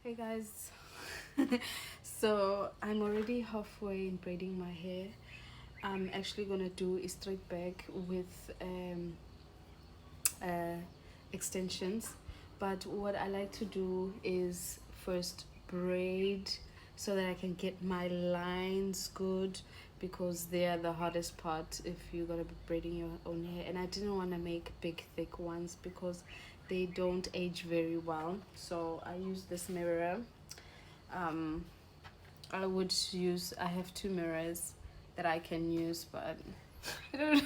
Hey guys, so I'm already halfway in braiding my hair. I'm actually gonna do a straight back with uh, extensions, but what I like to do is first braid so that I can get my lines good, because they are the hardest part if you're gonna be braiding your own hair. And I didn't want to make big thick ones because they don't age very well, so I use this mirror. um I have two mirrors that I can use, but I don't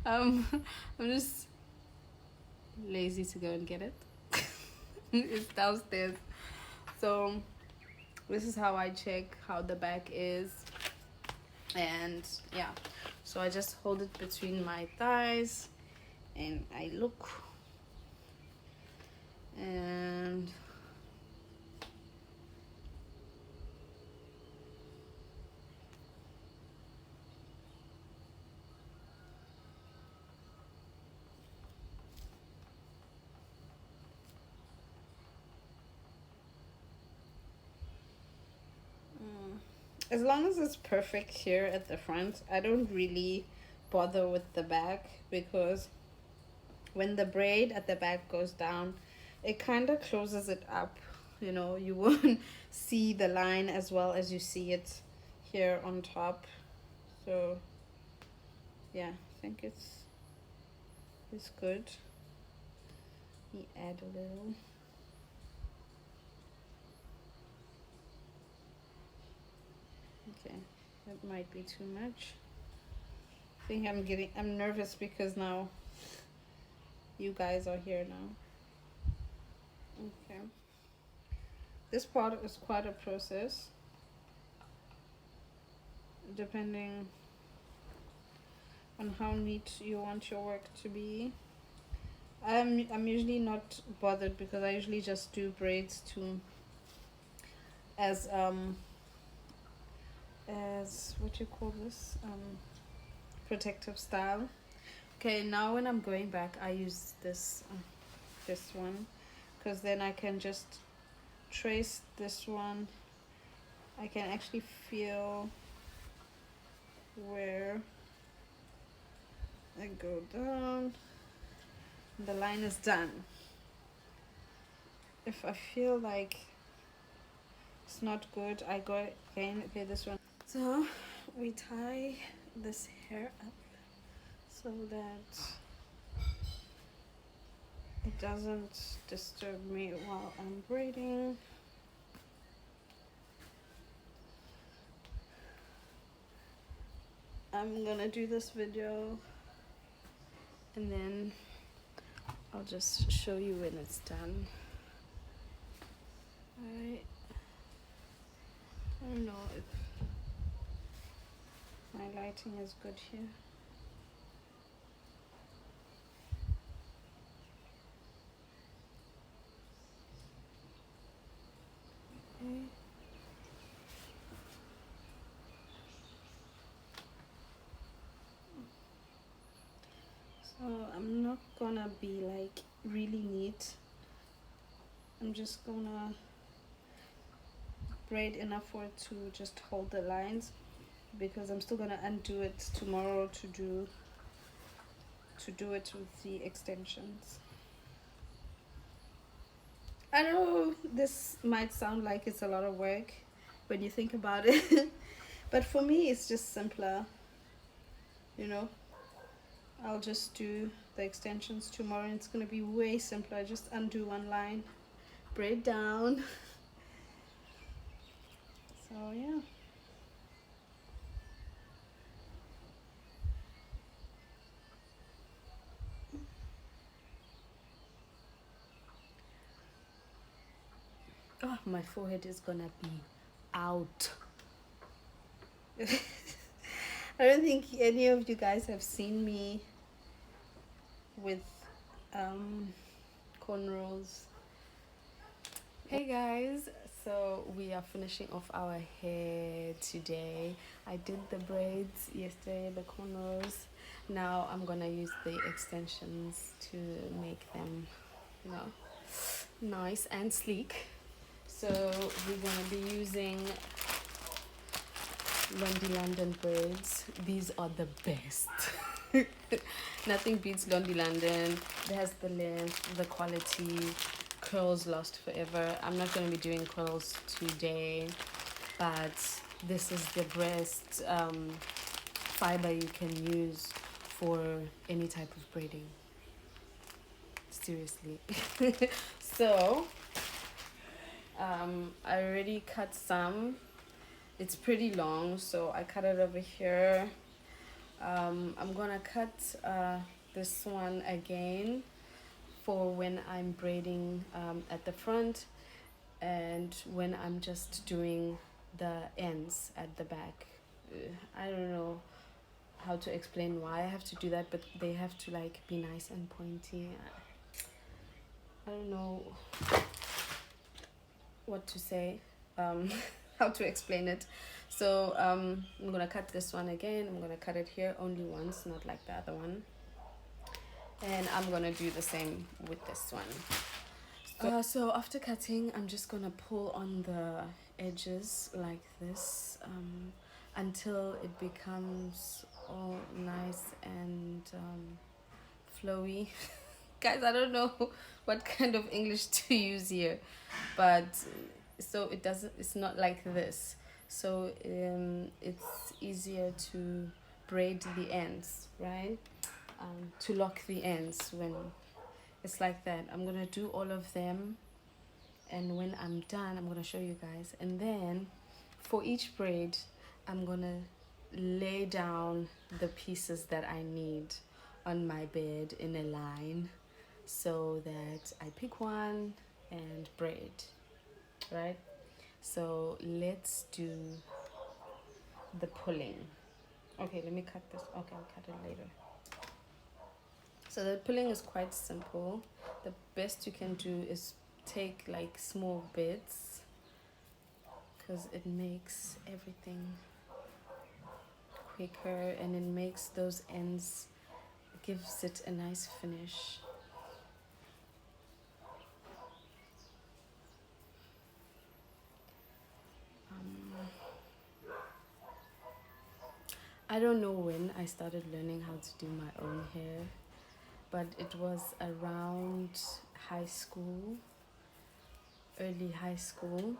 um I'm just lazy to go and get it. It's downstairs. So this is how I check how the back is. And yeah, so I just hold it between my thighs and I look, and as long as it's perfect here at the front, I don't really bother with the back, because when the braid at the back goes down, it kind of closes it up. You won't see the line as well as you see it here on top. So yeah, I think it's good. Let me add a little. Okay, that might be too much. I think I'm nervous because now you guys are here now. Okay, this part is quite a process, depending on how neat you want your work to be. I'm usually not bothered, because I usually just do braids to as what you call this, protective style. Okay, now when I'm going back, I use this one, because then I can just trace this one. I can actually feel where I go down. The line is done. If I feel like it's not good, I go again. Okay, this one. So we tie this hair up so that it doesn't disturb me while I'm braiding. I'm gonna do this video and then I'll just show you when it's done. Alright. I don't know if my lighting is good here. Okay. So I'm not gonna be like really neat. I'm just gonna braid enough for it to just hold the lines, because I'm still gonna undo it tomorrow to do it with the extensions. I know this might sound like it's a lot of work when you think about it, but for me it's just simpler. I'll just do the extensions tomorrow and it's gonna be way simpler. I just undo one line, braid down. So yeah. Oh, my forehead is gonna be out. I don't think any of you guys have seen me with cornrows. Hey guys, so we are finishing off our hair today. I did the braids yesterday, the cornrows. Now I'm gonna use the extensions to make them, nice and sleek. So we're gonna be using London braids. These are the best. Nothing beats London. It has the length, the quality, curls last forever. I'm not gonna be doing curls today, but this is the best fiber you can use for any type of braiding. Seriously. So I already cut some. It's pretty long, so I cut it over here. I'm gonna cut this one again for when I'm braiding at the front, and when I'm just doing the ends at the back. I don't know how to explain why I have to do that, but they have to like be nice and pointy. I don't know what to say, how to explain it. So I'm gonna cut this one again. I'm gonna cut it here only once, not like the other one, and I'm gonna do the same with this one. So after cutting, I'm just gonna pull on the edges like this until it becomes all nice and flowy. Guys, I don't know what kind of English to use here, but so it's not like this, so it's easier to braid the ends, right? To lock the ends when it's like that. I'm gonna do all of them, and when I'm done, I'm gonna show you guys. And then for each braid, I'm gonna lay down the pieces that I need on my bed in a line, so that I pick one and braid, right? So let's do the pulling. Okay, let me cut this. Okay, I'll cut it later. So the pulling is quite simple. The best you can do is take like small bits, because it makes everything quicker, and it makes those ends, gives it a nice finish. I don't know when I started learning how to do my own hair, but it was around high school, early high school.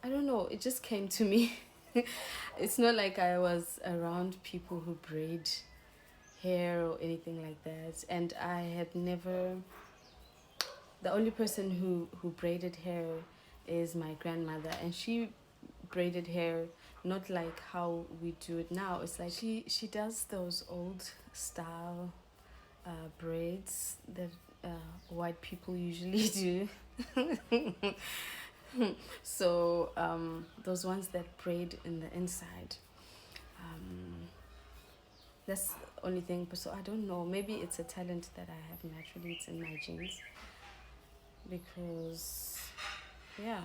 I don't know, it just came to me. It's not like I was around people who braid hair or anything like that, and I had never, the only person who braided hair is my grandmother, and she braided hair not like how we do it now. It's like she does those old style braids that white people usually do. So those ones that braid in the inside, that's the only thing. So I don't know, maybe it's a talent that I have naturally, it's in my genes, because yeah,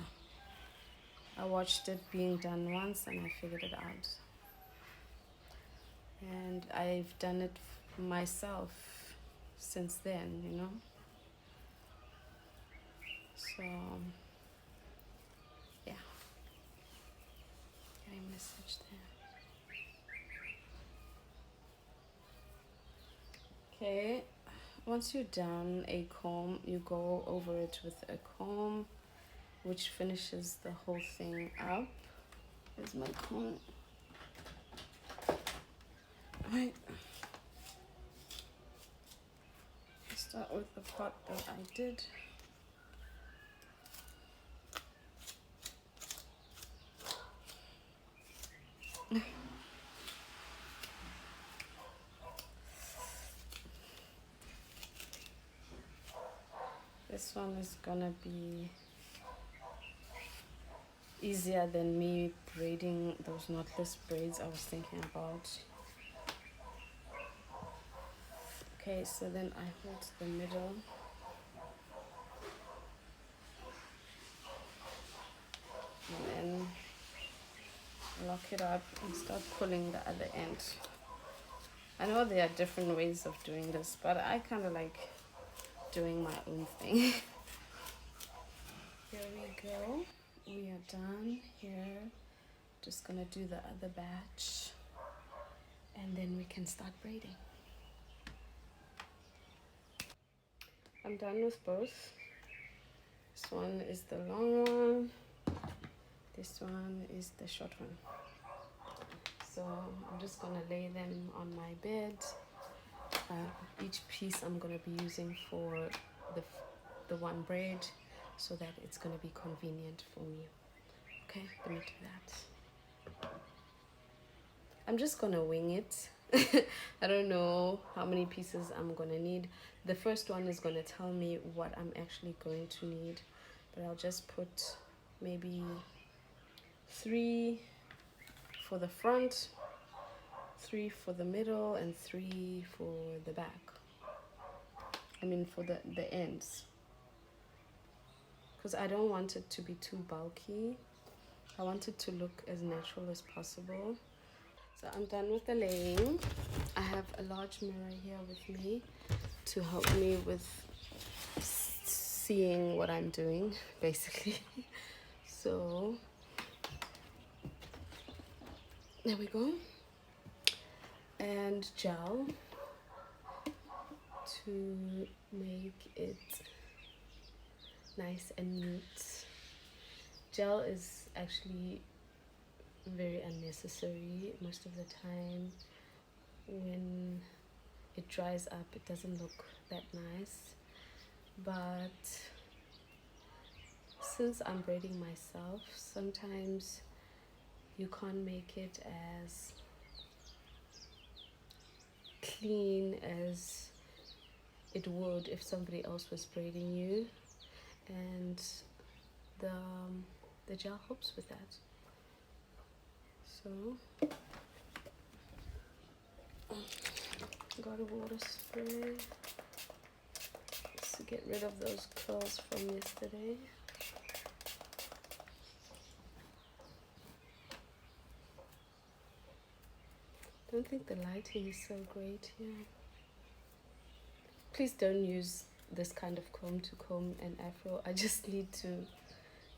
I watched it being done once and I figured it out, and I've done it myself since then, you know. So yeah, getting a message there. Okay, once you're done a comb, you go over it with a comb, which finishes the whole thing up. Here's my comb. Right. Start with the part that I did. This one is gonna be easier than me braiding those knotless braids I was thinking about. Okay, so then I hold the middle. And then lock it up and start pulling the other end. I know there are different ways of doing this, but I kind of like doing my own thing. Here we go. We are done here. Just gonna do the other batch and then we can start braiding. I'm done with both. This one is the long one. This one is the short one. So I'm just gonna lay them on my bed. Each piece I'm gonna be using for the one braid so that it's gonna be convenient for me. Okay, let me do that. I'm just gonna wing it. I don't know how many pieces I'm gonna need. The first one is gonna tell me what I'm actually going to need, but I'll just put maybe 3 for the front, 3 for the middle, and 3 for the back. I mean for the ends, because I don't want it to be too bulky. I want it to look as natural as possible. So I'm done with the laying. I have a large mirror here with me to help me with seeing what I'm doing, basically. So there we go. And gel to make it nice and neat. Gel is actually very unnecessary most of the time. When it dries up, it doesn't look that nice, but since I'm braiding myself, sometimes you can't make it as clean as it would if somebody else was braiding you, and the gel helps with that. So got a water spray just to get rid of those curls from yesterday. Don't think the lighting is so great here. Please don't use this kind of comb to comb an afro. I just need to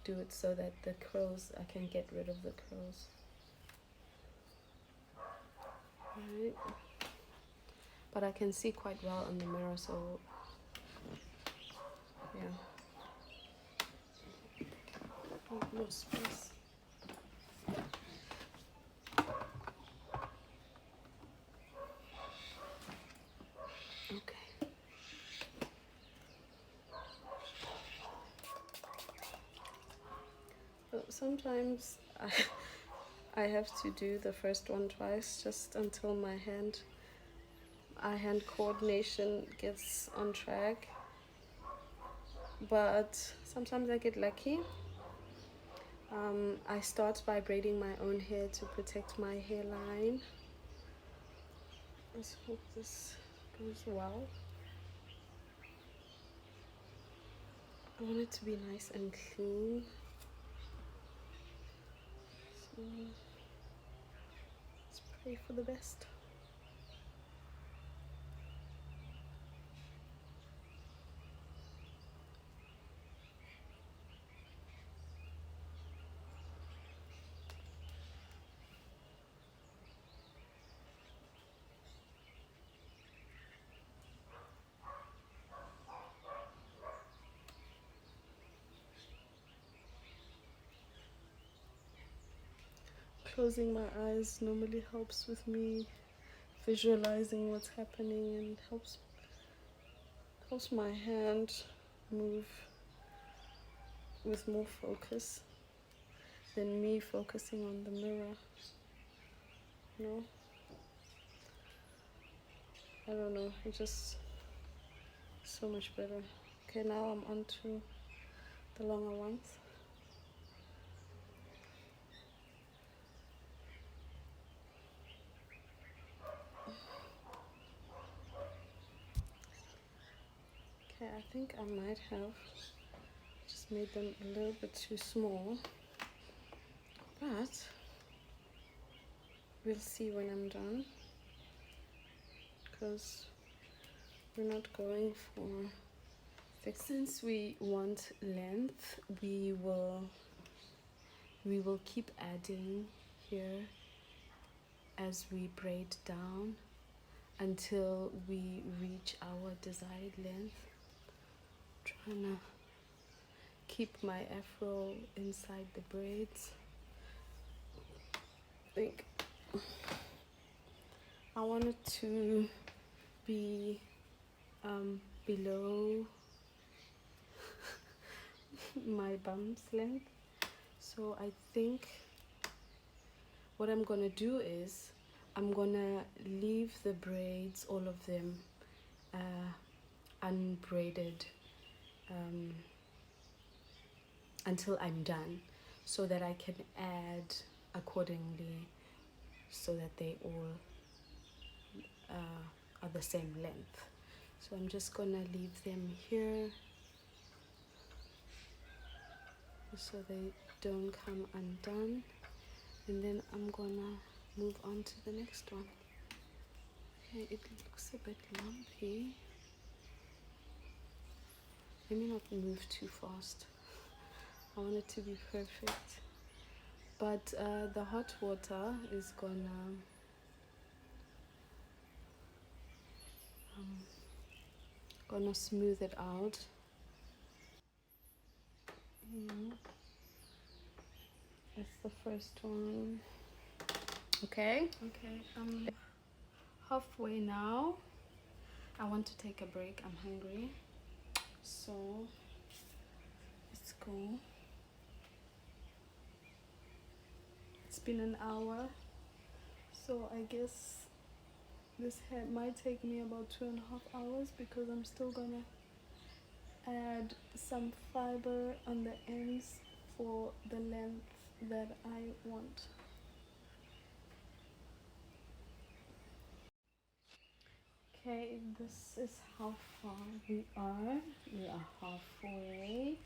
do it so that the curls, I can get rid of the curls. Alright. But I can see quite well in the mirror, so yeah. Oh, no space. Okay. So sometimes I have to do the first one twice just until my hand coordination gets on track, but sometimes I get lucky. I start by braiding my own hair to protect my hairline. Let's hope this goes well. I want it to be nice and clean. So let's pray for the best. Closing my eyes normally helps with me visualizing what's happening, and helps my hand move with more focus than me focusing on the mirror. You know? I don't know, it's just so much better. Okay, now I'm on to the longer ones. Okay, I think I might have just made them a little bit too small, but we'll see when I'm done, because we're not going for perfect. Since we want length, we will keep adding here as we braid down until we reach our desired length. Trying to keep my afro inside the braids. I think I want it to be below my bum's length. So I think what I'm gonna do is I'm gonna leave the braids, all of them, unbraided until I'm done, so that I can add accordingly, so that they all are the same length. So I'm just gonna leave them here so they don't come undone, and then I'm gonna move on to the next one. Okay, it looks a bit lumpy. Let me not move too fast. I want it to be perfect. But the hot water is gonna smooth it out. That's the first one. Okay, I'm halfway now. I want to take a break. I'm hungry. So let's go. It's been an hour, so I guess this hair might take me about 2.5 hours, because I'm still gonna add some fiber on the ends for the length that I want. Okay, this is how far we are. We are halfway.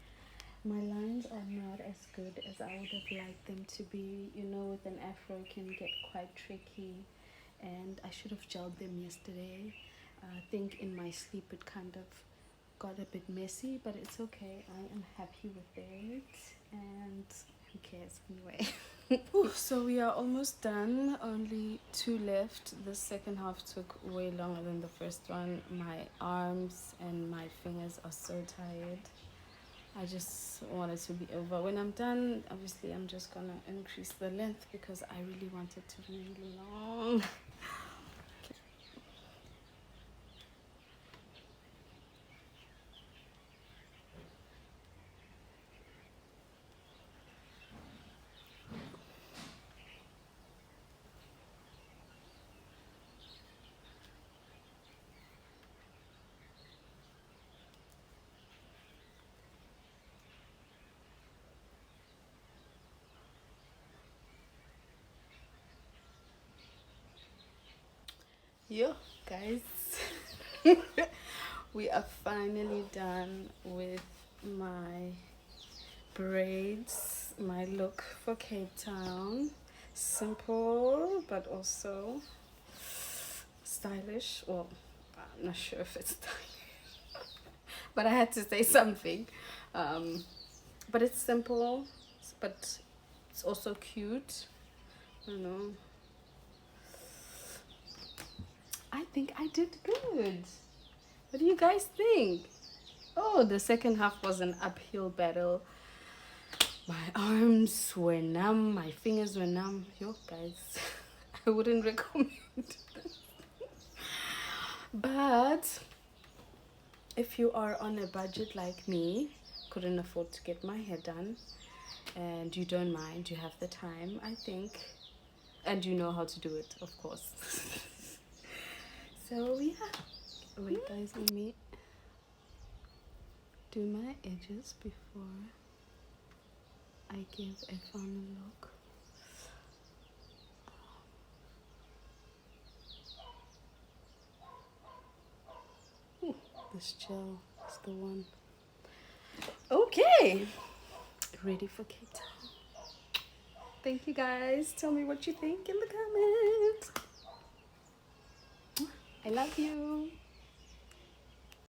My lines are not as good as I would have liked them to be. You know, with an afro it can get quite tricky, and I should have gelled them yesterday. I think in my sleep it kind of got a bit messy, but it's okay. I am happy with it, and who cares anyway. So we are almost done, only 2 left. The second half took way longer than the first one. My arms and my fingers are so tired. I just want it to be over. When I'm done, obviously I'm just gonna increase the length, because I really want it to be really long. Yo, guys. We are finally done with my braids, my look for Cape Town. Simple, but also stylish. Well, I'm not sure if it's stylish, but I had to say something. But it's simple, but it's also cute. I don't know. I think I did good. What do you guys think? Oh, the second half was an uphill battle. My arms were numb, my fingers were numb. Yo, guys, I wouldn't recommend this. But if you are on a budget like me, couldn't afford to get my hair done, and you don't mind, you have the time, I think, and you know how to do it, of course. So yeah, wait guys, let me do my edges before I give a final look. Ooh, this gel is the one. Okay, ready for Cape Town. Thank you guys. Tell me what you think in the comments. I love you.